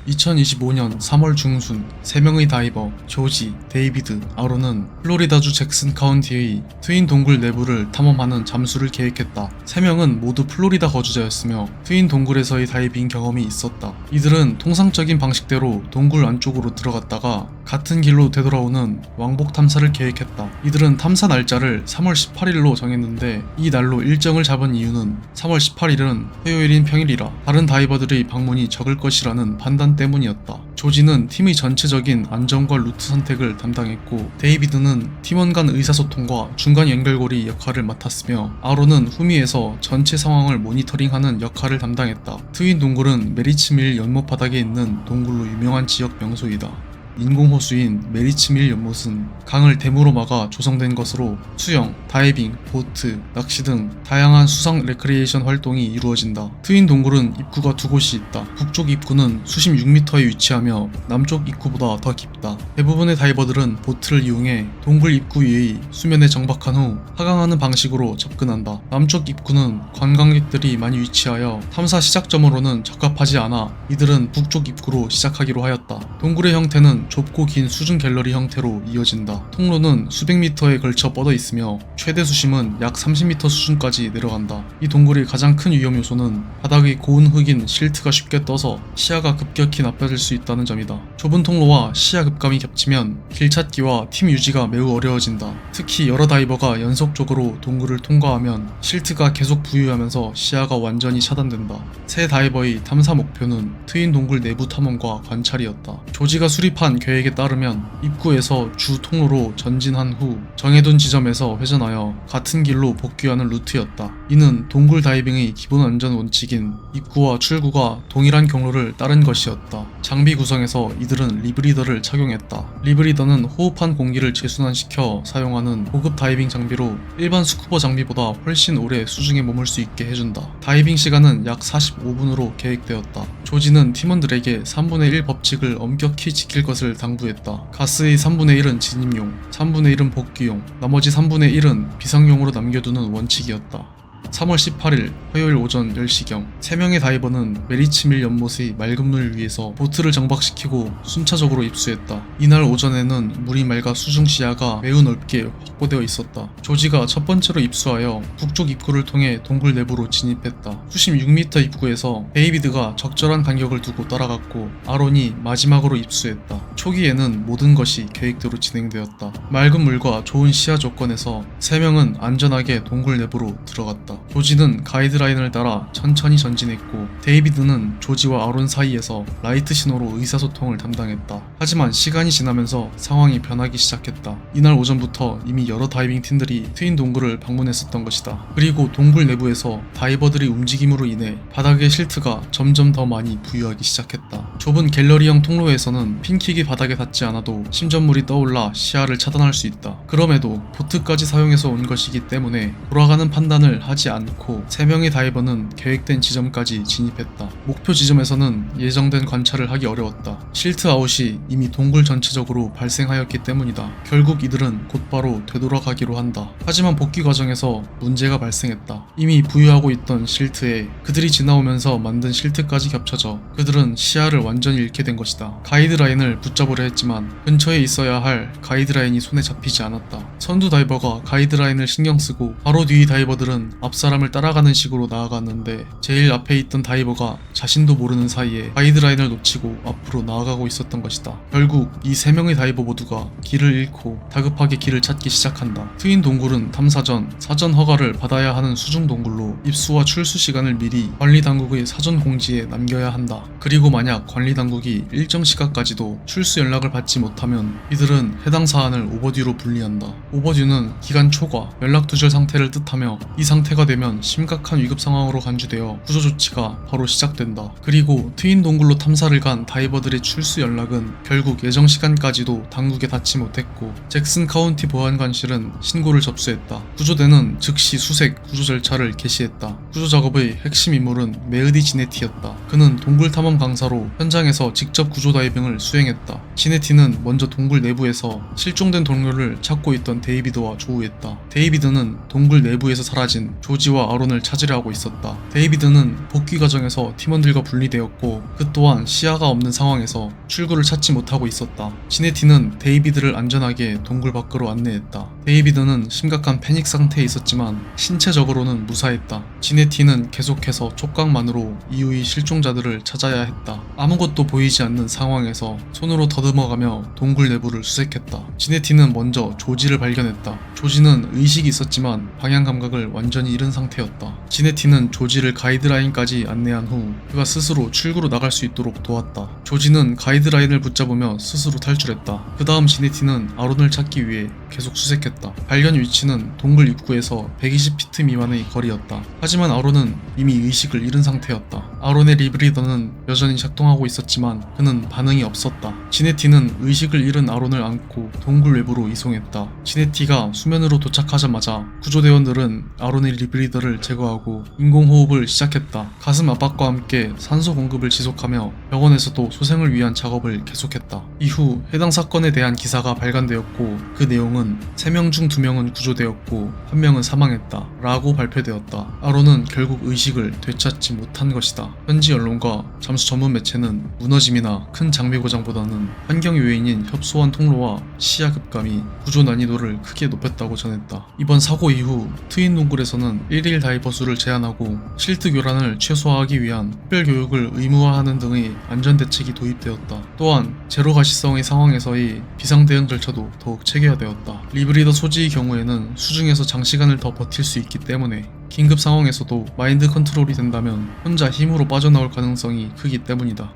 2025년 3월 중순 3명의 다이버 조지, 데이비드, 아론은 플로리다주 잭슨 카운티의 트윈 동굴 내부를 탐험하는 잠수를 계획했다. 3명은 모두 플로리다 거주자였으며 트윈 동굴에서의 다이빙 경험이 있었다. 이들은 통상적인 방식대로 동굴 안쪽으로 들어갔다가 같은 길로 되돌아오는 왕복 탐사를 계획했다. 이들은 탐사 날짜를 3월 18일로 정했는데 이 날로 일정을 잡은 이유는 3월 18일은 화요일인 평일이라 다른 다이버들의 방문이 적을 것이라는 판단 때문이었다. 조지는 팀의 전체적인 안전과 루트 선택을 담당했고 데이비드는 팀원 간 의사소통과 중간 연결고리 역할을 맡았으며 아론은 후미에서 전체 상황을 모니터링하는 역할을 담당했다. 트윈 동굴은 메리츠밀 연못 바닥에 있는 동굴로 유명한 지역 명소이다. 인공호수인 메리츠밀 연못은 강을 댐으로 막아 조성된 것으로 수영, 다이빙, 보트, 낚시 등 다양한 수상 레크리에이션 활동이 이루어진다. 트윈 동굴은 입구가 두 곳이 있다. 북쪽 입구는 수심 6m에 위치하며 남쪽 입구보다 더 깊다. 대부분의 다이버들은 보트를 이용해 동굴 입구 위의 수면에 정박한 후 하강하는 방식으로 접근한다. 남쪽 입구는 관광객들이 많이 위치하여 탐사 시작점으로는 적합하지 않아 이들은 북쪽 입구로 시작하기로 하였다. 동굴의 형태는 좁고 긴 수중 갤러리 형태로 이어진다. 통로는 수백 미터에 걸쳐 뻗어 있으며 최대 수심은 약 30m 수준까지 내려간다. 이 동굴의 가장 큰 위험 요소는 바닥의 고운 흙인 실트가 쉽게 떠서 시야가 급격히 나빠질 수 있다는 점이다. 좁은 통로와 시야 급감이 겹치면 길 찾기와 팀 유지가 매우 어려워진다. 특히 여러 다이버가 연속적으로 동굴을 통과하면 실트가 계속 부유하면서 시야가 완전히 차단된다. 새 다이버의 탐사 목표는 트윈 동굴 내부 탐험과 관찰이었다. 조지가 수립한 계획에 따르면 입구에서 주 통로로 전진한 후 정해둔 지점에서 회전하여 같은 길로 복귀하는 루트였다. 이는 동굴 다이빙의 기본 안전 원칙인 입구와 출구가 동일한 경로를 따른 것이었다. 장비 구성에서 이들은 리브리더를 착용했다. 리브리더는 호흡한 공기를 재순환시켜 사용하는 고급 다이빙 장비로 일반 스쿠버 장비보다 훨씬 오래 수중에 머물 수 있게 해준다. 다이빙 시간은 약 45분으로 계획되었다. 조지는 팀원들에게 3분의 1 법칙을 엄격히 지킬 것을 당부했다. 가스의 3분의 1은 진입용, 3분의 1은 복귀용, 나머지 3분의 1은 비상용으로 남겨두는 원칙이었다. 3월 18일 화요일 오전 10시경 3명의 다이버는 메리츠밀 연못의 맑은 물 위에서 보트를 정박시키고 순차적으로 입수했다. 이날 오전에는 물이 맑아 수중 시야가 매우 넓게 확보되어 있었다. 조지가 첫 번째로 입수하여 북쪽 입구를 통해 동굴 내부로 진입했다. 수심 6m 입구에서 데이비드가 적절한 간격을 두고 따라갔고 아론이 마지막으로 입수했다. 초기에는 모든 것이 계획대로 진행되었다. 맑은 물과 좋은 시야 조건에서 3명은 안전하게 동굴 내부로 들어갔다. 조지는 가이드라인을 따라 천천히 전진했고 데이비드는 조지와 아론 사이에서 라이트 신호로 의사소통을 담당했다. 하지만 시간이 지나면서 상황이 변하기 시작했다. 이날 오전부터 이미 여러 다이빙 팀들이 트윈 동굴을 방문했었던 것이다. 그리고 동굴 내부에서 다이버들의 움직임으로 인해 바닥의 실트가 점점 더 많이 부유하기 시작했다. 좁은 갤러리형 통로에서는 핀킥이 바닥에 닿지 않아도 심전물이 떠올라 시야를 차단할 수 있다. 그럼에도 보트까지 사용해서 온 것이기 때문에 돌아가는 판단을 하지 않고 3명의 다이버는 계획된 지점까지 진입했다. 목표 지점에서는 예정된 관찰을 하기 어려웠다. 실트 아웃이 이미 동굴 전체적으로 발생하였기 때문이다. 결국 이들은 곧바로 되돌아가기로 한다. 하지만 복귀 과정에서 문제가 발생했다. 이미 부유하고 있던 실트에 그들이 지나오면서 만든 실트까지 겹쳐져 그들은 시야를 완전히 잃게 된 것이다. 가이드라인을 붙잡으려 했지만 근처에 있어야 할 가이드라인이 손에 잡히지 않았다. 선두 다이버가 가이드라인을 신경쓰고 바로 뒤의 다이버들은 앞 사람을 따라가는 식으로 나아갔는데 제일 앞에 있던 다이버가 자신도 모르는 사이에 가이드라인을 놓치고 앞으로 나아가고 있었던 것이다. 결국 이 3명의 다이버 모두가 길을 잃고 다급하게 길을 찾기 시작한다. 트윈 동굴은 탐사 전 사전 허가를 받아야 하는 수중 동굴로 입수와 출수 시간을 미리 관리 당국의 사전 공지에 남겨야 한다. 그리고 만약 관리 당국이 일정 시각까지도 출수 연락을 받지 못하면 이들은 해당 사안을 오버듀로 분리한다. 오버듀는 기간 초과, 연락 두절 상태를 뜻하며 이 상태가 되면 심각한 위급 상황으로 간주되어 구조 조치가 바로 시작된다. 그리고 트윈 동굴로 탐사를 간 다이버들의 출수 연락은 결국 예정 시간까지도 당국에 닿지 못했고 잭슨 카운티 보안관실은 신고를 접수했다. 구조대는 즉시 수색 구조 절차를 개시했다. 구조 작업의 핵심 인물은 메으디 지네티였다. 그는 동굴 탐험 강사로 현장에서 직접 구조 다이빙을 수행했다. 지네티는 먼저 동굴 내부에서 실종된 동료를 찾고 있던 데이비드와 조우했다. 데이비드는 동굴 내부에서 사라진 조지와 아론을 찾으려 하고 있었다. 데이비드는 복귀 과정에서 팀원들과 분리되었고 그 또한 시야가 없는 상황에서 출구를 찾지 못하고 있었다. 지네티는 데이비드를 안전하게 동굴 밖으로 안내했다. 데이비드는 심각한 패닉 상태에 있었지만 신체적으로는 무사했다. 지네티는 계속해서 촉각만으로 이후의 실종자들을 찾아야 했다. 아무것도 보이지 않는 상황에서 손으로 더듬어가며 동굴 내부를 수색했다. 지네티는 먼저 조지를 발견했다. 조지는 의식이 있었지만 방향 감각을 완전히 잃은 상태였다. 지네티는 조지를 가이드라인까지 안내한 후 그가 스스로 출구로 나갈 수 있도록 도왔다. 조지는 가이드라인을 붙잡으며 스스로 탈출했다. 그 다음 지네티는 아론을 찾기 위해 계속 수색했다. 발견 위치는 동굴 입구에서 120피트 미만의 거리였다. 하지만 아론은 이미 의식을 잃은 상태였다. 아론의 리브리더는 여전히 작동하고 있었지만 그는 반응이 없었다. 지네티는 의식을 잃은 아론을 안고 동굴 외부로 이송했다. 지네티가 수면으로 도착하자마자 구조대원들은 아론의 리브리더를 제거하고 인공호흡을 시작했다. 가슴 압박과 함께 산소 공급을 지속하며 병원에서도 소생을 위한 작업을 계속했다. 이후 해당 사건에 대한 기사가 발간되었고 그 내용은 3명 중 2명은 구조되었고 1명은 사망했다 라고 발표되었다. 아론은 결국 의식을 되찾지 못한 것이다. 현지 언론과 잠수 전문 매체는 무너짐이나 큰 장비 고장보다는 환경 요인인 협소한 통로와 시야 급감이 구조 난이도를 크게 높였다고 전했다. 이번 사고 이후 트윈 동굴에서는 1일 다이버 수를 제한하고 실드 교란을 최소화하기 위한 특별 교육을 의무화하는 등의 안전 대책이 도입되었다. 또한 제로 가시성의 상황에서의 비상 대응 절차도 더욱 체계화되었다. 리브리더 소지의 경우에는 수중에서 장시간을 더 버틸 수 있기 때문에 긴급 상황에서도 마인드 컨트롤이 된다면 혼자 힘으로 빠져나올 가능성이 크기 때문이다.